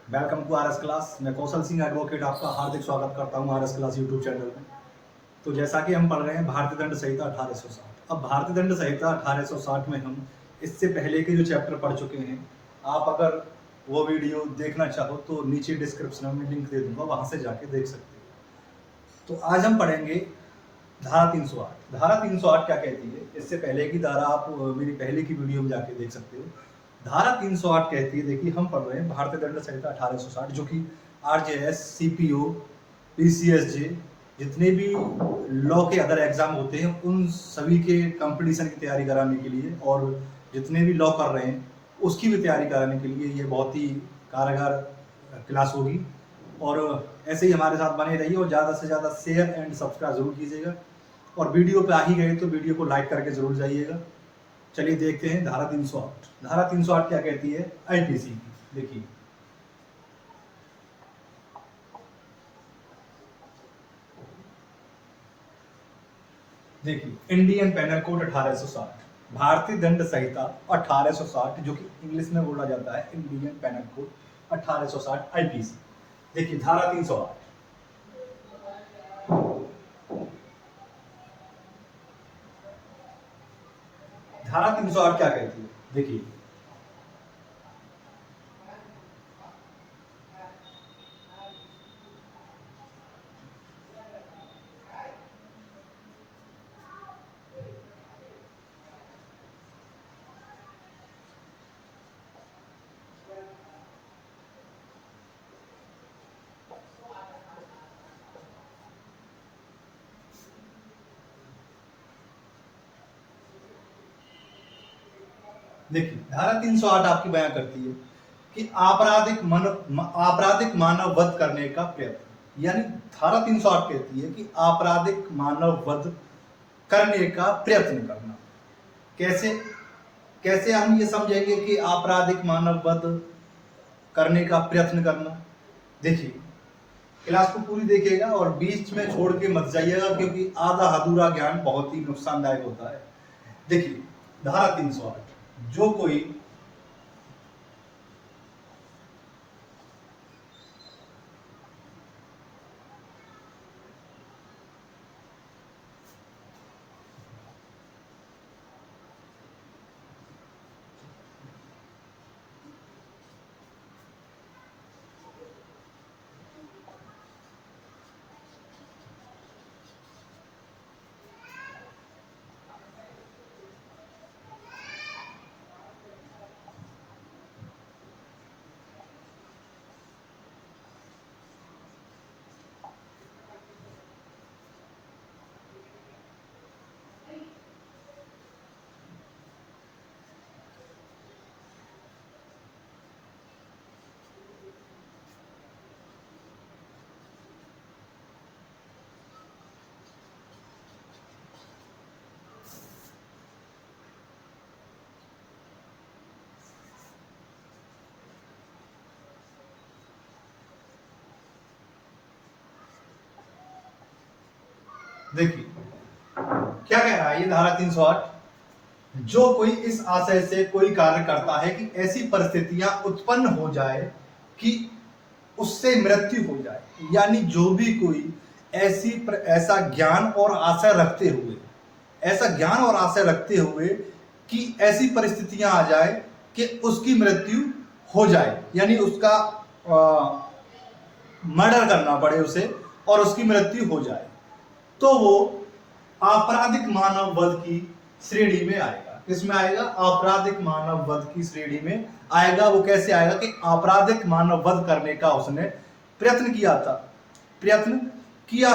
Welcome to RS class. मैं कौशल Singh advocate आपका हार्दिक स्वागत करता हूं आरएस क्लास यूट्यूब चैनल में। तो जैसा कि हम पढ़ रहे हैं भारतीय दंड संहिता 1860। अब भारतीय दंड संहिता 1860 में हम इससे पहले के जो चैप्टर पढ़ चुके हैं, आप अगर वो वीडियो देखना चाहो तो नीचे डिस्क्रिप्शन में लिंक दे दूंगा, वहां से जाके देख सकते हो। तो आज हम पढ़ेंगे धारा 308। धारा 308 क्या कहती है? इससे पहले की धारा आप मेरी पहले की वीडियो में जाके देख सकते हो। धारा 308 कहती है, देखिए हम पढ़ रहे हैं भारतीय दंड संहिता 1860, जो कि आरजेएस, सीपीओ, पीसीएसजे, जितने भी लॉ के अदर एग्जाम होते हैं उन सभी के कंपटीशन की तैयारी कराने के लिए, और जितने भी लॉ कर रहे हैं उसकी भी तैयारी कराने के लिए ये बहुत ही कारगर क्लास होगी। और ऐसे ही हमारे साथ बने रहिए और ज़्यादा से ज़्यादा शेयर एंड सब्सक्राइब जरूर कीजिएगा। और वीडियो पे आ ही गए तो वीडियो को लाइक करके जरूर जाइएगा। चलिए देखते हैं धारा 308। धारा 308 क्या कहती है आईपीसी की? देखिए, इंडियन पेनल कोड 1860, भारतीय दंड संहिता 1860, जो कि इंग्लिश में बोला जाता है इंडियन पेनल कोड 1860 आईपीसी। देखिए धारा 308, धारा 308 क्या कहती है? देखिए, धारा 308 आपकी बयां करती है कि आपराधिक मानव वध करने का प्रयत्न, यानी धारा 308 कहती है कि आपराधिक मानव वध करने का प्रयत्न करना। कैसे कैसे हम ये समझेंगे कि आपराधिक मानव वध करने का प्रयत्न करना? देखिए, क्लास को पूरी देखिएगा और बीच में छोड़ के मत जाइएगा, क्योंकि आधा अधूरा ज्ञान बहुत ही नुकसानदायक होता है। देखिए धारा 308, जो कोई देखिए क्या कह रहा है ये धारा 308, जो कोई इस आशय से कोई कार्य करता है कि ऐसी परिस्थितियां उत्पन्न हो जाए कि उससे मृत्यु हो जाए, यानी जो भी कोई ऐसा ज्ञान और आशय रखते हुए, कि ऐसी परिस्थितियां आ जाए कि उसकी मृत्यु हो जाए, यानी उसका मर्डर करना पड़े उसे और उसकी मृत्यु हो जाए, तो वो आपराधिक मानव वध की श्रेणी में आएगा। किसमें आएगा? आपराधिक मानव वध की श्रेणी में आएगा। वो कैसे आएगा कि आपराधिक मानव वध करने का उसने प्रयत्न किया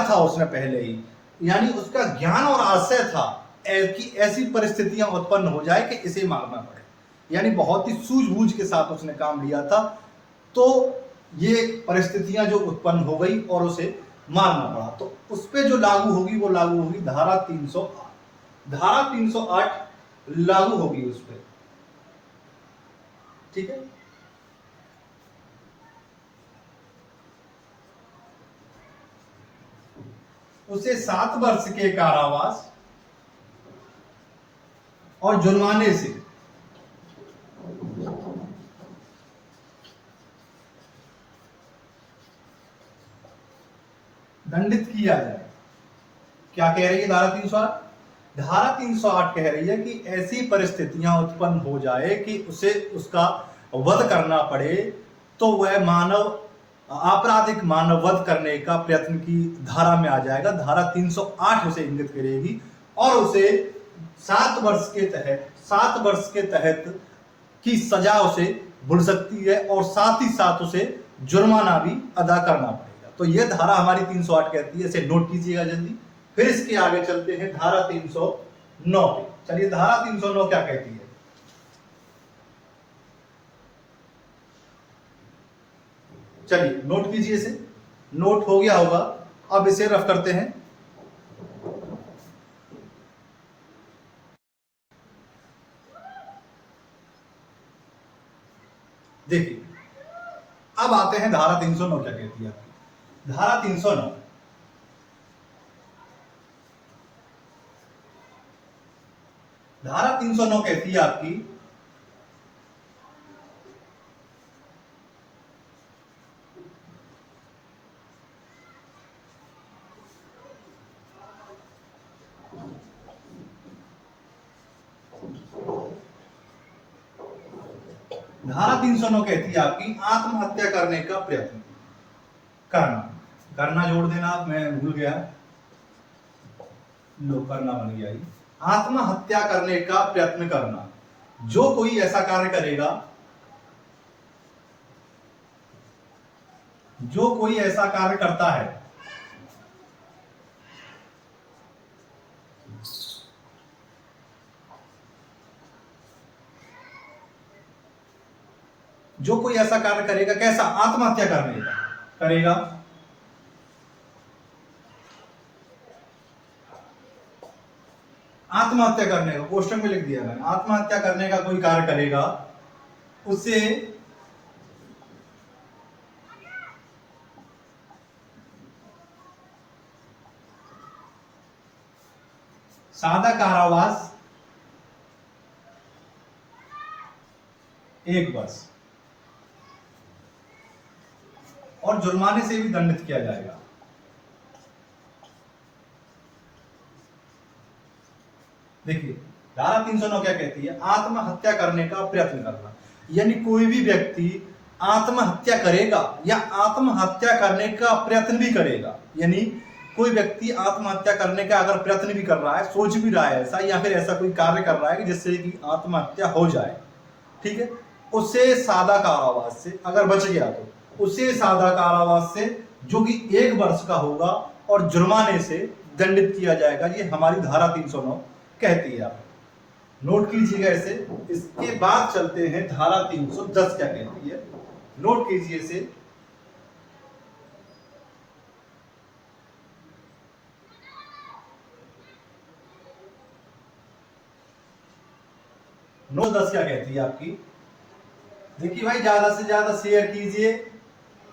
था उसने पहले ही, यानी उसका ज्ञान और आशय था कि ऐसी परिस्थितियां उत्पन्न हो जाए कि इसे मारना पड़े, यानी बहुत ही सूझबूझ के साथ उसने काम लिया था। तो ये परिस्थितियां जो उत्पन्न हो गई और उसे मारना पड़ा, तो उस पे जो लागू होगी वो लागू होगी धारा 308। धारा 308 लागू होगी उस पे, ठीक है। उसे 7 वर्ष के कारावास और जुर्माने से दंडित किया जाए। क्या कह रही है धारा 308? धारा 308 कह रही है कि ऐसी परिस्थितियां उत्पन्न हो जाए कि उसे उसका वध करना पड़े तो वह मानव आपराधिक मानव वध करने का प्रयत्न की धारा में आ जाएगा। धारा 308 उसे इंगित करेगी और उसे 7 वर्ष के तहत की सजा उसे भुल सकती है और साथ ही साथ उसे जुर्माना भी अदा करना पड़ेगा। तो यह धारा हमारी 308 कहती है, इसे नोट कीजिएगा जल्दी। फिर इसके आगे चलते हैं धारा 309 पे। चलिए धारा 309 क्या कहती है? चलिए नोट कीजिए इसे। नोट हो गया होगा, अब इसे रफ करते हैं। देखिए अब आते हैं धारा 309 क्या कहती है आपकी। धारा 309 कहती है आपकी आत्महत्या करने का प्रयत्न करना जोड़ देना, मैं भूल गया, लो करना बन गया। आत्महत्या करने का प्रयत्न करना, जो कोई ऐसा कार्य करेगा, जो कोई ऐसा कार्य करता है जो कोई ऐसा कार्य करेगा, कैसा? आत्महत्या करने का करेगा। आत्महत्या करने का क्वेश्चन में लिख दिया मैंने। आत्महत्या करने का कोई कार्य करेगा, उसे सादा कारावास 1 वर्ष और जुर्माने से भी दंडित किया जाएगा। देखिए धारा 309 क्या कहती है? आत्महत्या करने का प्रयत्न करना, यानी कोई भी व्यक्ति आत्महत्या करेगा या आत्महत्या करने का प्रयत्न भी करेगा, यानी कोई व्यक्ति आत्महत्या करने का अगर प्रयत्न भी कर रहा है, सोच भी रहा है ऐसा, या फिर ऐसा कोई कार्य कर रहा है कि जिससे कि आत्महत्या हो जाए, ठीक है, उसे सादा कारावास से, अगर बच गया तो उसे सादा कारावास से जो कि 1 वर्ष का होगा और जुर्माने से दंडित किया जाएगा। ये हमारी धारा 309 कहती है। आप नोट कीजिएगा इसे। इसके बाद चलते हैं धारा 310 क्या कहती है, नोट कीजिए इसे। नोट 10 क्या कहती है आपकी? देखिए भाई, ज्यादा से ज्यादा शेयर कीजिए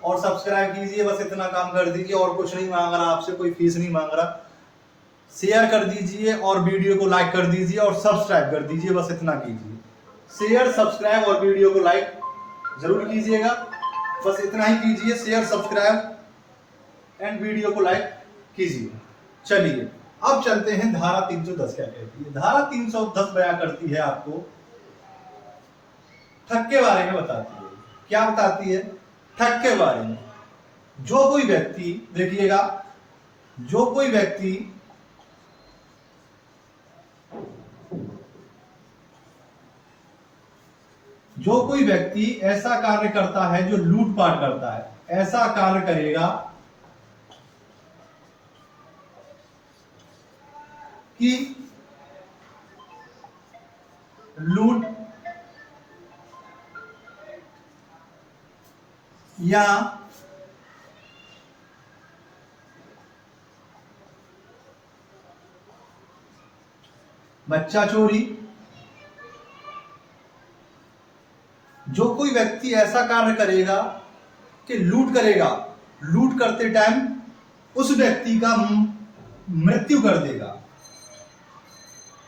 और सब्सक्राइब कीजिए, बस इतना काम कर दीजिए, और कुछ नहीं मांग रहा आपसे, कोई फीस नहीं मांग रहा। शेयर कर दीजिए और वीडियो को लाइक कर दीजिए और सब्सक्राइब कर दीजिए, बस इतना कीजिए। शेयर, सब्सक्राइब और वीडियो को लाइक जरूर कीजिएगा, बस इतना ही कीजिए। शेयर, सब्सक्राइब एंड वीडियो को लाइक कीजिए। चलिए अब चलते हैं धारा 310 क्या कहती है। धारा 310 बयां करती है आपको ठग के बारे में बताती है। क्या बताती है? ठग के बारे में। जो कोई व्यक्ति, देखिएगा, जो कोई व्यक्ति ऐसा कार्य करता है जो लूटपाट करता है, ऐसा कार्य करेगा कि लूट या बच्चा चोरी, जो कोई व्यक्ति ऐसा कार्य करेगा कि लूट करेगा, लूट करते टाइम उस व्यक्ति का मृत्यु कर देगा,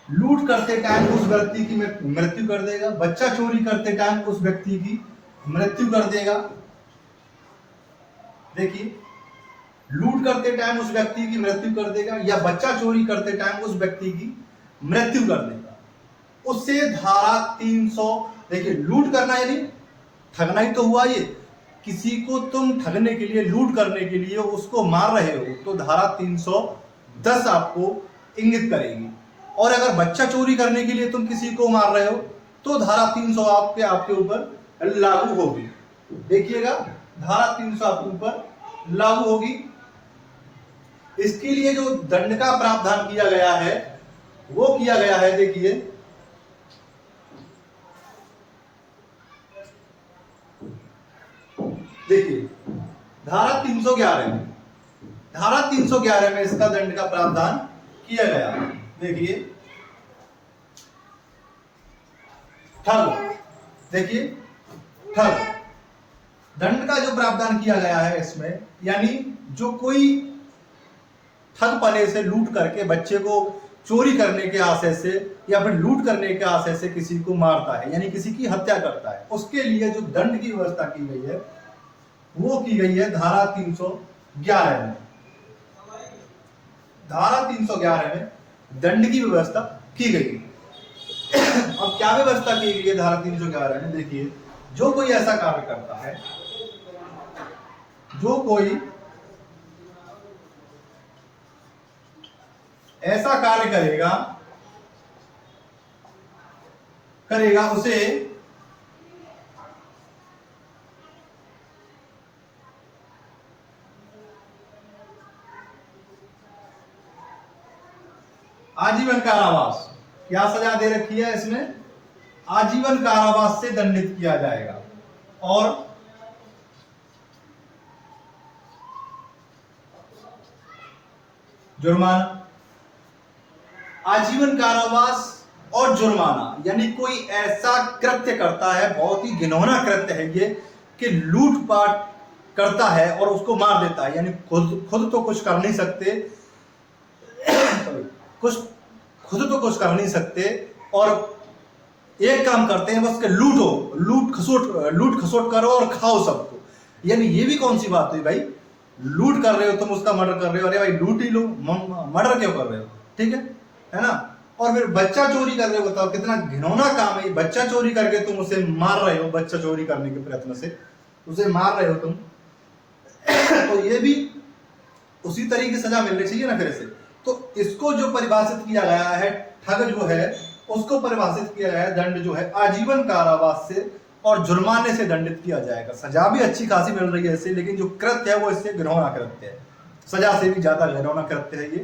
लूट करते टाइम उस व्यक्ति की मृत्यु कर देगा, बच्चा चोरी करते टाइम उस व्यक्ति की मृत्यु कर देगा। देखिए लूट करते टाइम उस व्यक्ति की मृत्यु कर देगा, या बच्चा चोरी करते टाइम उस व्यक्ति की मृत्यु कर देगा। उससे धारा 300, देखिए लूट करना यानी ठगना ही तो हुआ। ये किसी को तुम ठगने के लिए, लूट करने के लिए उसको मार रहे हो तो धारा 310 आपको इंगित करेगी। और अगर बच्चा चोरी करने के लिए तुम किसी को मार रहे हो तो धारा 300 आपके ऊपर लागू होगी। देखिएगा, धारा 300 आपके ऊपर लागू होगी। इसके लिए जो दंड का प्रावधान किया गया है वो किया गया है, देखिए धारा 311 में, धारा 311 में इसका दंड का प्रावधान किया गया। देखिए ठग, देखिए ठग दंड का जो प्रावधान किया गया है इसमें, यानी जो कोई ठग पने से लूट करके बच्चे को चोरी करने के आशय से या फिर लूट करने के आशय से किसी को मारता है, यानी किसी की हत्या करता है, उसके लिए जो दंड की व्यवस्था की गई है वो की गई है धारा 311 में। धारा 311 में दंड की व्यवस्था की गई। अब क्या व्यवस्था की गई है धारा 311 में? देखिए, जो कोई ऐसा कार्य करता है, जो कोई ऐसा कार्य करेगा उसे आजीवन कारावास, क्या सजा दे रखी है इसमें? आजीवन कारावास से दंडित किया जाएगा। और जुर्माना, आजीवन कारावास और जुर्माना, यानी कोई ऐसा कृत्य करता है, बहुत ही घिनौना कृत्य है ये, कि लूटपाट करता है और उसको मार देता है, यानी खुद तो कुछ कर नहीं सकते, खुद तो कुछ कर नहीं सकते और एक काम करते हैं बस, के लूट खसोट करो और खाओ सबको। यानी ये भी कौन सी बात हुई भाई? लूट कर रहे हो तुम, उसका मर्डर कर रहे हो, अरे भाई लूट ही लो, मर्डर क्यों कर रहे हो? ठीक है ना? और फिर बच्चा चोरी कर रहे हो, बताओ कितना घिनौना काम है। बच्चा चोरी करके तुम उसे मार रहे हो, बच्चा चोरी करने के प्रयत्न से उसे मार रहे हो तुम। तो ये भी उसी तरीके सजा मिलनी चाहिए ना फिर से। तो इसको जो परिभाषित किया गया है, ठग जो है उसको परिभाषित किया गया है, दंड जो है आजीवन कारावास से और जुर्माने से दंडित किया जाएगा। सजा भी अच्छी खासी मिल रही है इससे, लेकिन जो कृत्य है वो इससे घिनौना कृत्य है, सजा से भी ज्यादा घिनौना कृत्य है ये,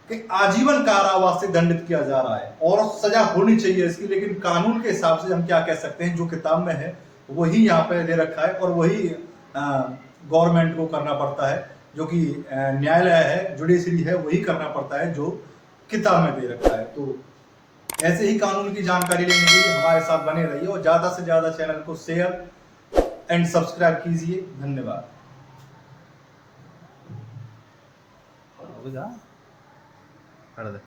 कि आजीवन कारावास से दंडित किया जा रहा है। और सजा होनी चाहिए इसकी, लेकिन कानून के हिसाब से हम क्या कह सकते हैं, जो किताब में है वही यहाँ पे दे रखा है और वही गवर्नमेंट को करना पड़ता है, जो कि न्यायालय है, जुडिशरी है, वही करना पड़ता है जो किताब में दे रखा है। तो ऐसे ही कानून की जानकारी लेने के लिए हमारे साथ बने रहिए और ज्यादा से ज्यादा चैनल को शेयर एंड सब्सक्राइब कीजिए। धन्यवाद।